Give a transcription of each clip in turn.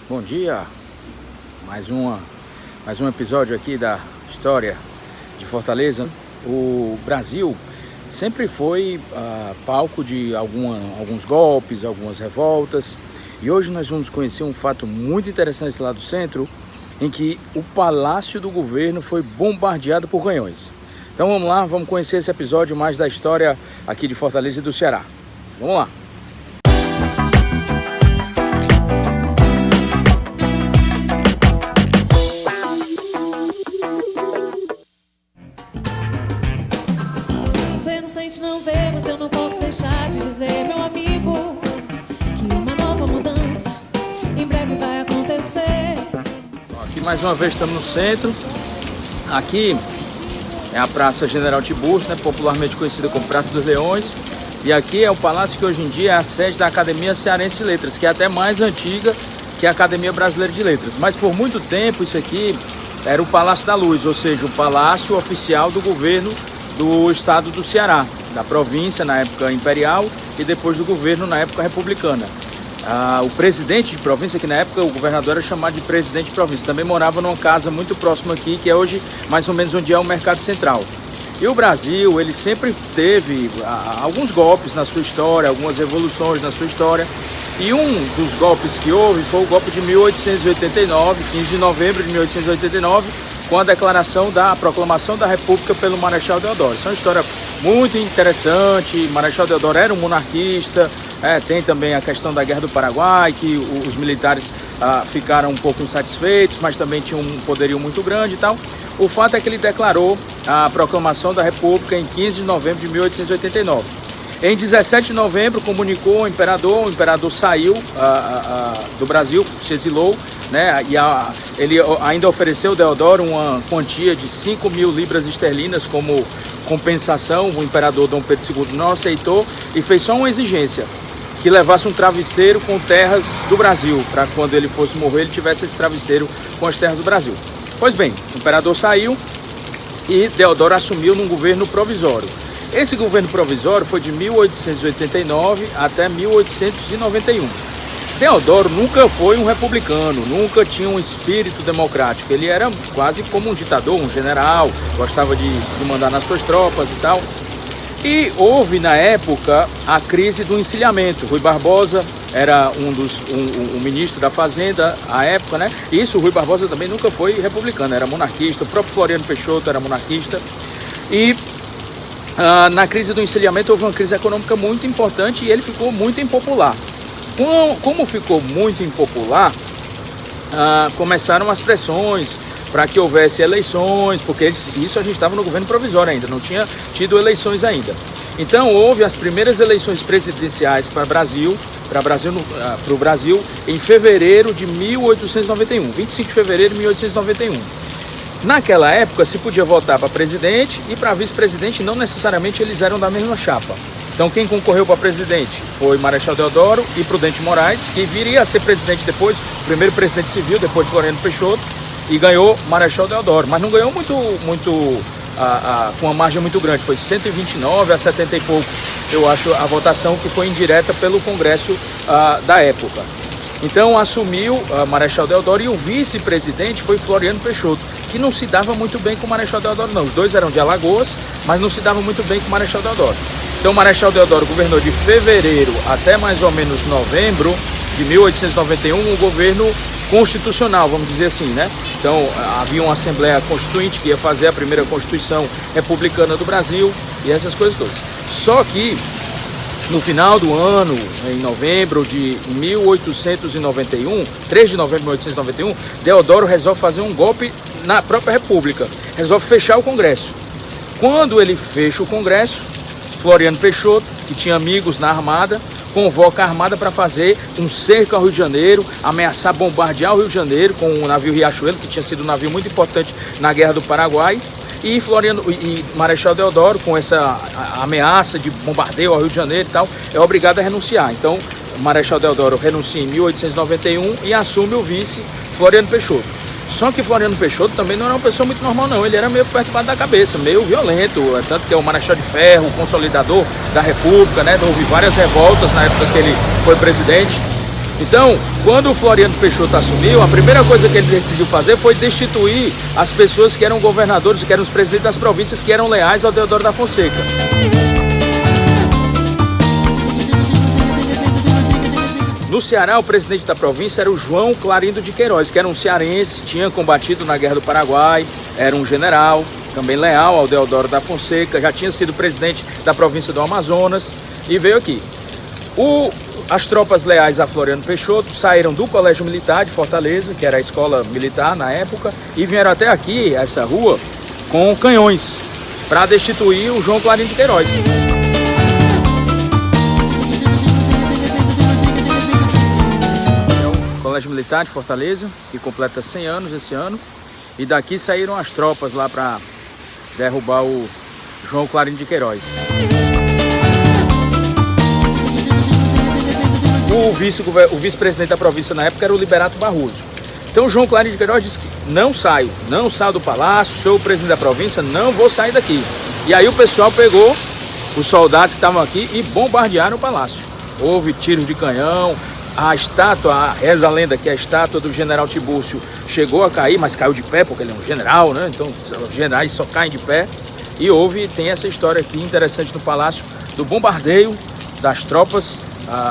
Bom dia, mais um episódio aqui da história de Fortaleza. O Brasil sempre foi palco de alguns golpes, algumas revoltas, e hoje nós vamos conhecer um fato muito interessante lá do centro, em que o Palácio do Governo foi bombardeado por canhões. Então vamos lá, vamos conhecer esse episódio mais da história aqui de Fortaleza e do Ceará. Vamos lá! Não vê, mas eu não posso deixar de dizer, meu amigo, que uma nova mudança em breve vai acontecer. Aqui mais uma vez estamos no centro. Aqui é a Praça General Tiburcio, popularmente conhecida como Praça dos Leões. E aqui é o palácio que hoje em dia é a sede da Academia Cearense de Letras, que é até mais antiga que a Academia Brasileira de Letras. Mas por muito tempo isso aqui era o Palácio da Luz, ou seja, o palácio oficial do governo do estado do Ceará, da província na época imperial e depois do governo na época republicana. O presidente de província, que na época o governador era chamado de presidente de província, também morava numa casa muito próxima aqui, que é hoje mais ou menos onde é o Mercado Central. E o Brasil, ele sempre teve alguns golpes na sua história, algumas revoluções na sua história, e um dos golpes que houve foi o golpe de 1889, 15 de novembro de 1889, com a declaração da proclamação da República pelo Marechal Deodoro. Isso é uma história muito interessante. Marechal Deodoro era um monarquista. Tem também a questão da Guerra do Paraguai, que os militares ficaram um pouco insatisfeitos, mas também tinham um poderio muito grande e tal. O fato é que ele declarou a proclamação da República em 15 de novembro de 1889. Em 17 de novembro, comunicou o imperador saiu do Brasil, se exilou, e ele ainda ofereceu ao Deodoro uma quantia de 5.000 libras esterlinas como compensação. O imperador Dom Pedro II não aceitou e fez só uma exigência, que levasse um travesseiro com terras do Brasil, para quando ele fosse morrer ele tivesse esse travesseiro com as terras do Brasil. Pois bem, o imperador saiu e Deodoro assumiu num governo provisório. Esse governo provisório foi de 1889 até 1891. Deodoro nunca foi um republicano, nunca tinha um espírito democrático. Ele era quase como um ditador, um general, gostava de mandar nas suas tropas e tal. E houve na época a crise do encilhamento. Rui Barbosa era um ministro da Fazenda à época, Isso, o Rui Barbosa também nunca foi republicano, era monarquista. O próprio Floriano Peixoto era monarquista. E na crise do encilhamento houve uma crise econômica muito importante e ele ficou muito impopular. Como ficou muito impopular, começaram as pressões para que houvesse eleições, porque isso a gente estava no governo provisório ainda, não tinha tido eleições ainda. Então houve as primeiras eleições presidenciais para o Brasil em fevereiro de 1891, 25 de fevereiro de 1891. Naquela época se podia votar para presidente e para vice-presidente, não necessariamente eles eram da mesma chapa. Então quem concorreu para presidente foi Marechal Deodoro e Prudente Moraes, que viria a ser presidente depois, o primeiro presidente civil, depois de Floriano Peixoto, e ganhou Marechal Deodoro, mas não ganhou com uma margem muito grande, foi 129 a 70 e poucos, eu acho, a votação, que foi indireta pelo Congresso da época. Então assumiu Marechal Deodoro e o vice-presidente foi Floriano Peixoto, que não se dava muito bem com o Marechal Deodoro não. Os dois eram de Alagoas, mas não se dava muito bem com o Marechal Deodoro. Então o Marechal Deodoro governou de fevereiro até mais ou menos novembro de 1891, um governo constitucional, vamos dizer assim, Então havia uma Assembleia Constituinte que ia fazer a primeira Constituição Republicana do Brasil e essas coisas todas. Só que no final do ano, em novembro de 1891, 3 de novembro de 1891, Deodoro resolve fazer um golpe na própria República, resolve fechar o Congresso. Quando ele fecha o Congresso, Floriano Peixoto, que tinha amigos na Armada, convoca a Armada para fazer um cerco ao Rio de Janeiro, ameaçar bombardear o Rio de Janeiro com o navio Riachuelo, que tinha sido um navio muito importante na Guerra do Paraguai. E Marechal Deodoro, com essa ameaça de bombardeio ao Rio de Janeiro e tal, é obrigado a renunciar. Então, Marechal Deodoro renuncia em 1891 e assume o vice Floriano Peixoto. Só que Floriano Peixoto também não era uma pessoa muito normal não, ele era meio perturbado da cabeça, meio violento, tanto que é o Marechal de Ferro, o consolidador da República, houve várias revoltas na época que ele foi presidente. Então, quando o Floriano Peixoto assumiu, a primeira coisa que ele decidiu fazer foi destituir as pessoas que eram governadores, que eram os presidentes das províncias, que eram leais ao Deodoro da Fonseca. No Ceará, o presidente da província era o João Clarindo de Queiroz, que era um cearense, tinha combatido na Guerra do Paraguai, era um general, também leal ao Deodoro da Fonseca, já tinha sido presidente da província do Amazonas e veio aqui. As tropas leais a Floriano Peixoto saíram do Colégio Militar de Fortaleza, que era a escola militar na época, e vieram até aqui, essa rua, com canhões, para destituir o João Clarindo de Queiroz. Colégio Militar de Fortaleza, que completa 100 anos esse ano, e daqui saíram as tropas lá para derrubar o João Clarindo de Queiroz. O vice-presidente da província na época era o Liberato Barroso. Então o João Clarindo de Queiroz disse que não saio do palácio, sou o presidente da província, não vou sair daqui. E aí o pessoal pegou os soldados que estavam aqui e bombardearam o palácio. Houve tiros de canhão. A estátua, reza a lenda que a estátua do general Tibúrcio chegou a cair, mas caiu de pé, porque ele é um general, né? Então os generais só caem de pé. E tem essa história aqui interessante no palácio, do bombardeio das tropas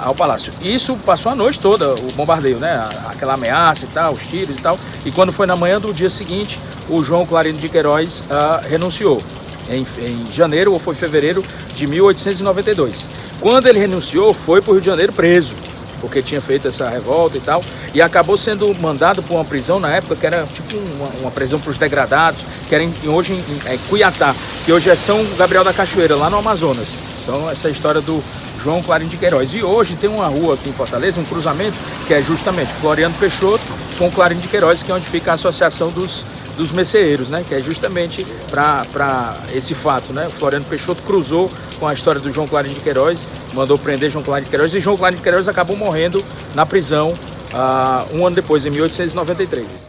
ao palácio. Isso passou a noite toda, o bombardeio, né? Aquela ameaça e tal, os tiros e tal. E quando foi na manhã do dia seguinte, o João Clarindo de Queiroz renunciou. Em janeiro ou foi fevereiro de 1892. Quando ele renunciou, foi para o Rio de Janeiro preso, porque tinha feito essa revolta e tal, e acabou sendo mandado para uma prisão na época que era tipo uma prisão para os degradados, que era hoje em Cuiatá, que hoje é São Gabriel da Cachoeira, lá no Amazonas. Então essa é a história do João Clarindo de Queiroz. E hoje tem uma rua aqui em Fortaleza, um cruzamento, que é justamente Floriano Peixoto com Clarindo de Queiroz, que é onde fica a associação dos meceeiros, né? Que é justamente para esse fato, né? O Floriano Peixoto cruzou com a história do João Clarindo de Queiroz, mandou prender João Clarindo de Queiroz, e João Clarindo de Queiroz acabou morrendo na prisão um ano depois, em 1893.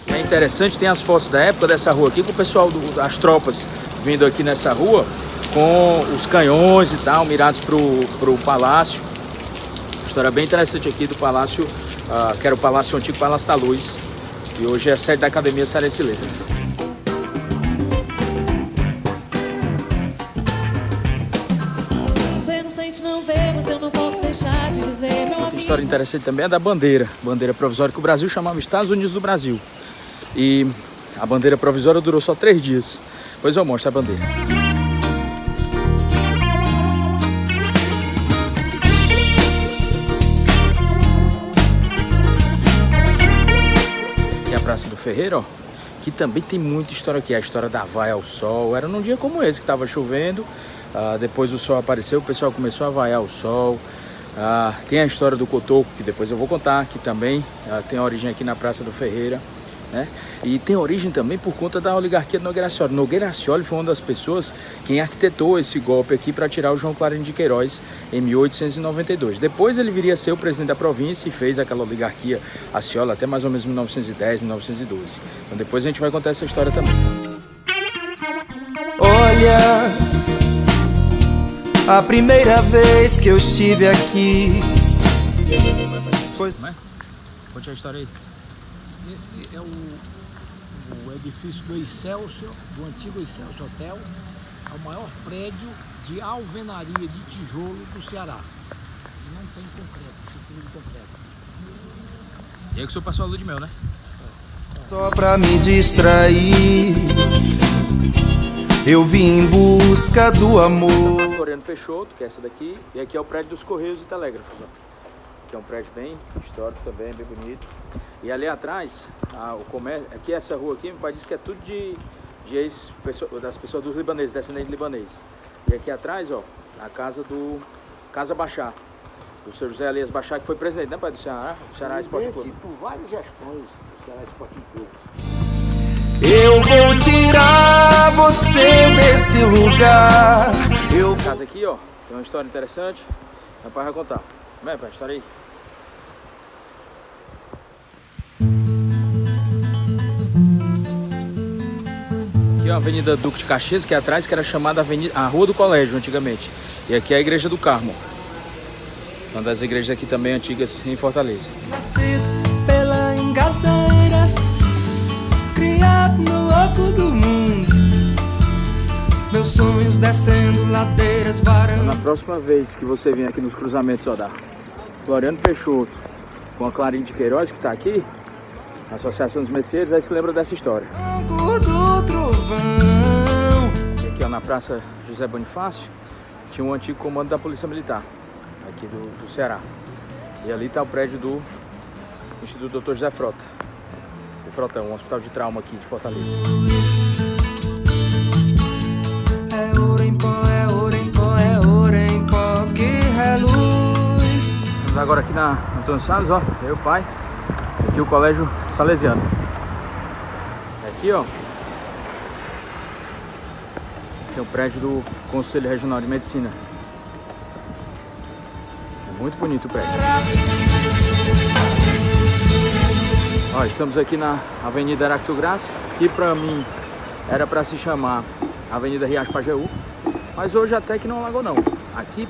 É interessante, tem as fotos da época dessa rua aqui, com o pessoal das tropas vindo aqui nessa rua, com os canhões e tal, mirados pro palácio. História bem interessante aqui do palácio, que era o antigo Palácio da Luz, e hoje é a sede da Academia Cearense de Letras. Você não sente, não vê, mas eu não posso deixar de dizer, meu amigo. Outra história interessante também é da bandeira provisória, que o Brasil chamava Estados Unidos do Brasil. E a bandeira provisória durou só 3 dias. Depois eu mostro a bandeira. Praça do Ferreira, ó, que também tem muita história aqui, a história da vaia ao sol. Era num dia como esse que estava chovendo, depois o sol apareceu, o pessoal começou a vaiar o sol. Tem a história do cotoco, que depois eu vou contar, que também tem origem aqui na Praça do Ferreira, né? E tem origem também por conta da oligarquia do Nogueira Scioli. Nogueira Scioli foi uma das pessoas quem arquitetou esse golpe aqui para tirar o João Clarindo de Queiroz em 1892. Depois ele viria a ser o presidente da província e fez aquela oligarquia a Scioli até mais ou menos 1910, 1912. Então depois a gente vai contar essa história também. Olha, a primeira vez que eu estive aqui foi... Conte a história aí. Esse é o edifício do Excelsior, do antigo Excelsior Hotel, é o maior prédio de alvenaria de tijolo do Ceará. Não tem concreto, estrutura de concreto. E aí que o senhor passou a lua de mel, né? Só pra me distrair, eu vim em busca do amor. Floriano Peixoto, que é essa daqui, e aqui é o prédio dos Correios e Telégrafos, ó. Que é um prédio bem histórico também, bem bonito. E ali atrás, o comércio, aqui essa rua aqui, meu pai disse que é tudo das pessoas dos libaneses, descendentes de libanês. E aqui atrás, ó, a casa do Casa Bachar, do seu José Elias Bachar, que foi presidente, né, pai, do Ceará Esporte Clube. Por várias gestões do Ceará Esporte Clube. Eu vou tirar você desse lugar. A casa aqui, ó, tem uma história interessante, meu pai vai contar. Vem, pai, a história aí. Aqui, a Avenida Duque de Caxias, que é atrás, que era chamada a Rua do Colégio antigamente. E aqui é a Igreja do Carmo. Uma das igrejas aqui também antigas em Fortaleza. Nascido pela Engazeiras, criado no oco do mundo, meus sonhos descendo ladeiras, varandas. Na próxima vez que você vier aqui nos cruzamentos, ó, da Floriano Peixoto com a Clarinha de Queiroz, que está aqui, a Associação dos Messeiros, aí se lembra dessa história. Do trovão. E aqui, ó, na Praça José Bonifácio, tinha um antigo comando da Polícia Militar, aqui do Ceará. E ali está o prédio do Instituto Dr. José Frota. O Frotão, um hospital de trauma aqui de Fortaleza. É ouro em pó, é ouro em pó, é ouro em pó que reluz. Estamos agora aqui na Antônio Salles, ó, meu pai. Aqui o Colégio Salesiano. Aqui, ó, tem o prédio do Conselho Regional de Medicina. É muito bonito o prédio. Ó, estamos aqui na Avenida Heracto Graça, que pra mim era pra se chamar Avenida Riacho Pajeú, mas hoje até que não alagou não. Aqui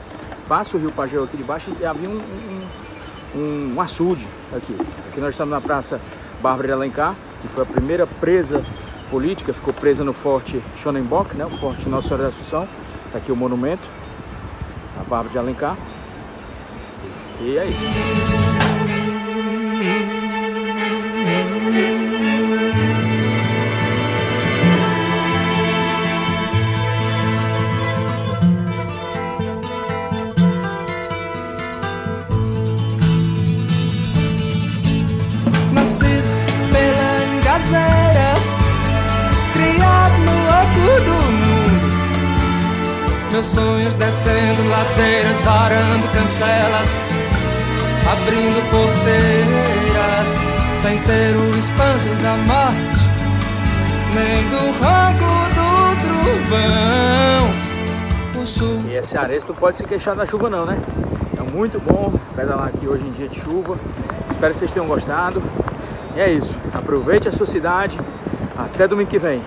passa o rio Pajeú aqui de baixo e havia um açude aqui. Aqui nós estamos na Praça Bárbara de Alencar, que foi a primeira presa política, ficou presa no Forte Schonenbock, né? O Forte Nossa Senhora da Assunção. Tá aqui o monumento, a Bárbara de Alencar. E é isso. Meus sonhos descendo ladeiras, varando cancelas, abrindo porteiras, sem ter o espanto da morte, nem do ronco do trovão. O sul. E esse areia não pode se queixar da chuva não, né? É muito bom pedalar aqui hoje em dia de chuva. Espero que vocês tenham gostado. E é isso. Aproveite a sua cidade. Até domingo que vem.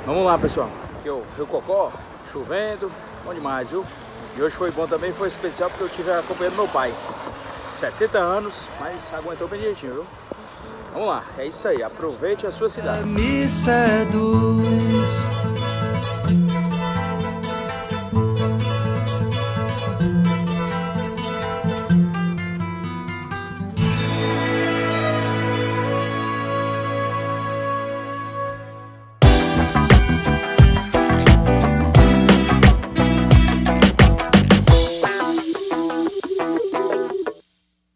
Vamos lá, pessoal. Aqui o Rio Cocó. Chovendo, bom demais, viu? E hoje foi bom também, foi especial porque eu estive acompanhando meu pai. 70 anos, mas aguentou bem direitinho, viu? Vamos lá, é isso aí, aproveite a sua cidade. Me seduz.